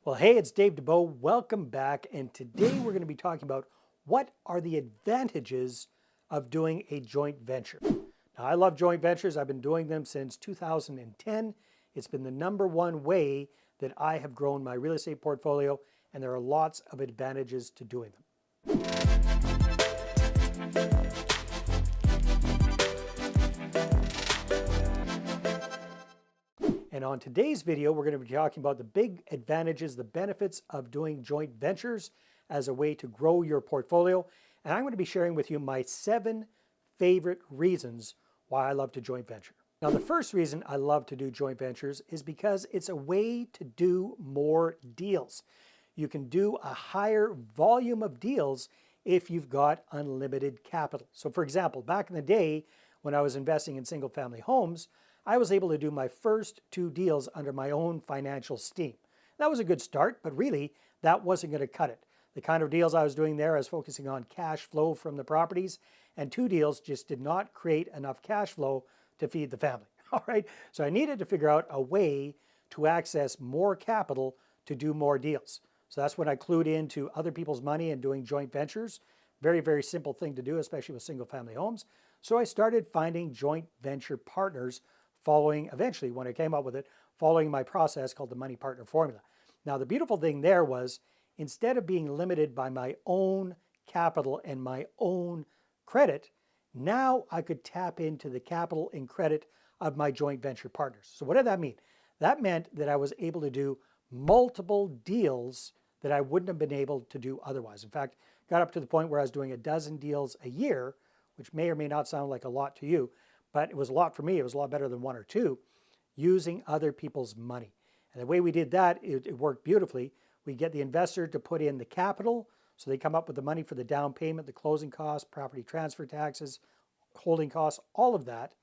Well, hey, it's Dave Dubeau. Welcome back. And today we're going to be talking about what are the advantages of doing a joint venture. Now, I love joint ventures. I've been doing them since 2010. It's been the number one way that I have grown my real estate portfolio, and there are lots of advantages to doing them. And on today's video, we're going to be talking about the big advantages, the benefits of doing joint ventures as a way to grow your portfolio. And I'm going to be sharing with you my 7 favorite reasons why I love to joint venture. Now, the first reason I love to do joint ventures is because it's a way to do more deals. You can do a higher volume of deals if you've got unlimited capital. So for example, back in the day when I was investing in single family homes, I was able to do my first 2 deals under my own financial steam. That was a good start, but really that wasn't going to cut it. The kind of deals I was doing there, I was focusing on cash flow from the properties, and 2 deals just did not create enough cash flow to feed the family. All right, so I needed to figure out a way to access more capital to do more deals. So that's when I clued into other people's money and doing joint ventures. Very, very simple thing to do, especially with single family homes. So I started finding joint venture partners following, eventually when I came up with it, following my process called the money partner formula. Now the beautiful thing there was, instead of being limited by my own capital and my own credit, now I could tap into the capital and credit of my joint venture partners. So what did that mean? That meant that I was able to do multiple deals that I wouldn't have been able to do otherwise. In fact, got up to the point where I was doing 12 deals a year, which may or may not sound like a lot to you, but it was a lot for me. It was a lot better than 1 or 2, using other people's money. And the way we did that, it worked beautifully. We get the investor to put in the capital, so they come up with the money for the down payment, the closing costs, property transfer taxes, holding costs, all of that.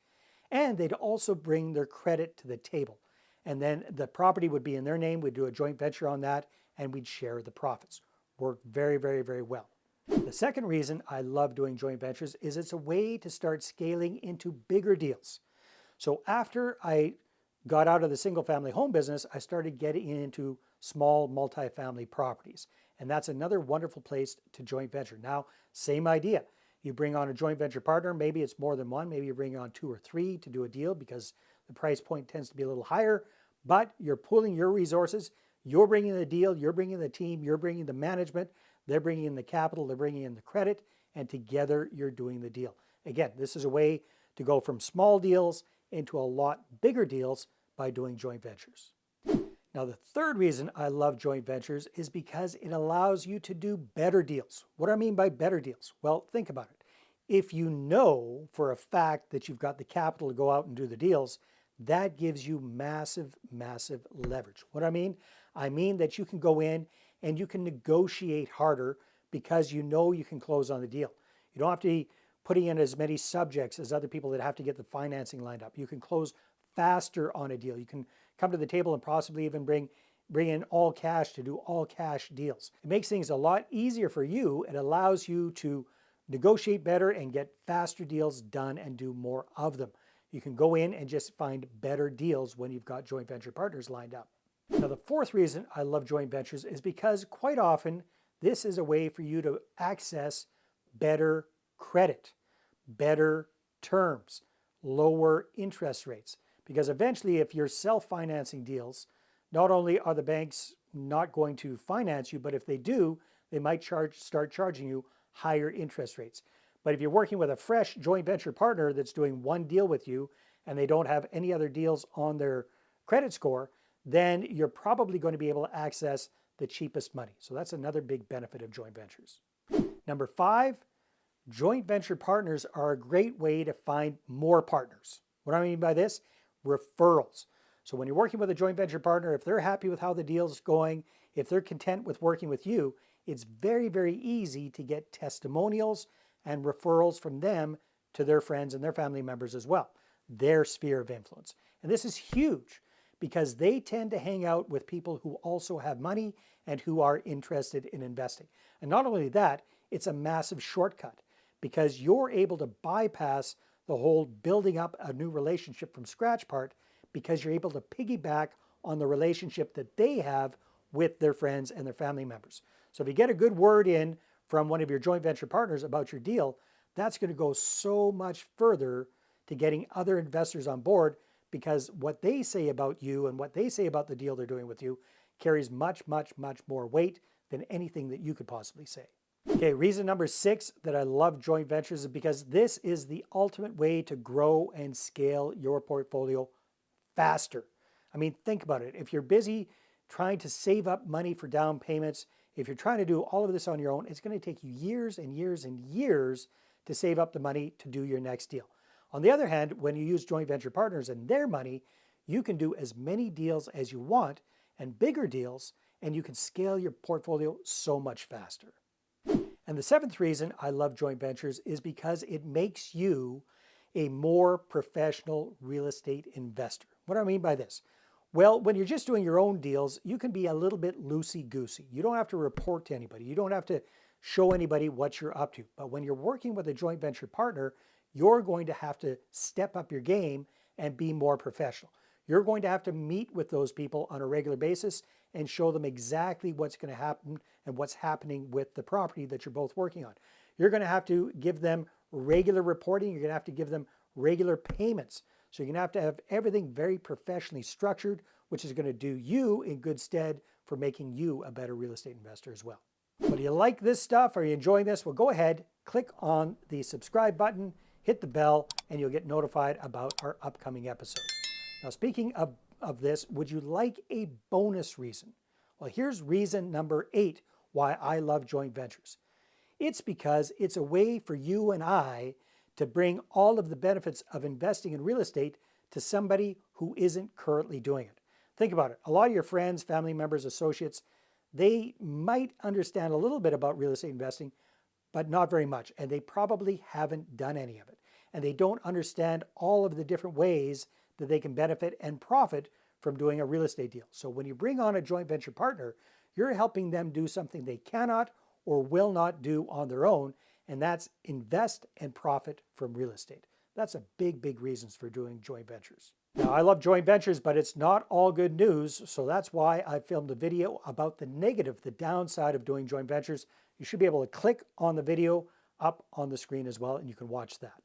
And they'd also bring their credit to the table. And then the property would be in their name. We'd do a joint venture on that, and we'd share the profits. Worked very, very, very well. The second reason I love doing joint ventures is it's a way to start scaling into bigger deals. So after I got out of the single family home business, I started getting into small multifamily properties. And that's another wonderful place to joint venture. Now, same idea. You bring on a joint venture partner, maybe it's more than one, maybe you bring on 2 or 3 to do a deal because the price point tends to be a little higher, but you're pooling your resources. You're bringing the deal, you're bringing the team, you're bringing the management, they're bringing in the capital, they're bringing in the credit, and together you're doing the deal. Again, this is a way to go from small deals into a lot bigger deals by doing joint ventures. Now, the third reason I love joint ventures is because it allows you to do better deals. What do I mean by better deals? Well, think about it. If you know for a fact that you've got the capital to go out and do the deals, that gives you massive, massive leverage. What do I mean? I mean that you can go in and you can negotiate harder because you know you can close on the deal. You don't have to be putting in as many subjects as other people that have to get the financing lined up. You can close faster on a deal. You can come to the table and possibly even bring in all cash to do all cash deals. It makes things a lot easier for you. It allows you to negotiate better and get faster deals done and do more of them. You can go in and just find better deals when you've got joint venture partners lined up. Now, the fourth reason I love joint ventures is because quite often this is a way for you to access better credit, better terms, lower interest rates. Because eventually, if you're self-financing deals, not only are the banks not going to finance you, but if they do, they might start charging you higher interest rates. But if you're working with a fresh joint venture partner that's doing one deal with you and they don't have any other deals on their credit score, then you're probably going to be able to access the cheapest money. So that's another big benefit of joint ventures. Number 5, joint venture partners are a great way to find more partners. What do I mean by this? Referrals. So when you're working with a joint venture partner, if they're happy with how the deal is going, if they're content with working with you, it's very, very easy to get testimonials and referrals from them to their friends and their family members as well, their sphere of influence. And this is huge because they tend to hang out with people who also have money and who are interested in investing. And not only that, it's a massive shortcut because you're able to bypass the whole building up a new relationship from scratch part because you're able to piggyback on the relationship that they have with their friends and their family members. So if you get a good word in from one of your joint venture partners about your deal, that's going to go so much further to getting other investors on board, because what they say about you and what they say about the deal they're doing with you carries much, much, much more weight than anything that you could possibly say. Okay, reason number 6 that I love joint ventures is because this is the ultimate way to grow and scale your portfolio faster. I mean, think about it. If you're busy trying to save up money for down payments, if you're trying to do all of this on your own, it's going to take you years and years and years to save up the money to do your next deal. On the other hand, when you use joint venture partners and their money, you can do as many deals as you want and bigger deals, and you can scale your portfolio so much faster. And the 7th reason I love joint ventures is because it makes you a more professional real estate investor. What do I mean by this? Well, when you're just doing your own deals, you can be a little bit loosey-goosey. You don't have to report to anybody. You don't have to show anybody what you're up to. But when you're working with a joint venture partner, you're going to have to step up your game and be more professional. You're going to have to meet with those people on a regular basis and show them exactly what's going to happen and what's happening with the property that you're both working on. You're going to have to give them regular reporting. You're going to have to give them regular payments. So you're going to have everything very professionally structured, which is going to do you in good stead for making you a better real estate investor as well. But do you like this stuff? Are you enjoying this? Well, go ahead, click on the subscribe button, hit the bell, and you'll get notified about our upcoming episodes. Now, speaking of this, would you like a bonus reason? Well, here's reason number 8 why I love joint ventures. It's because it's a way for you and I to bring all of the benefits of investing in real estate to somebody who isn't currently doing it. Think about it. A lot of your friends, family members, associates, they might understand a little bit about real estate investing, but not very much. And they probably haven't done any of it. And they don't understand all of the different ways that they can benefit and profit from doing a real estate deal. So when you bring on a joint venture partner, you're helping them do something they cannot or will not do on their own, and that's invest and profit from real estate. That's a big, big reasons for doing joint ventures. Now, I love joint ventures, but it's not all good news, so that's why I filmed a video about the negative, the downside of doing joint ventures. You should be able to click on the video up on the screen as well, and you can watch that.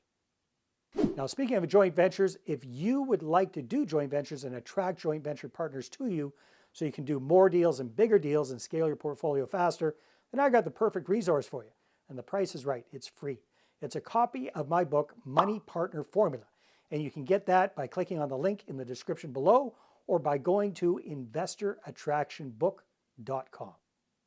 Now, speaking of joint ventures, if you would like to do joint ventures and attract joint venture partners to you so you can do more deals and bigger deals and scale your portfolio faster, then I got the perfect resource for you. And the price is right. It's free. It's a copy of my book, Money Partner Formula. And you can get that by clicking on the link in the description below or by going to investorattractionbook.com.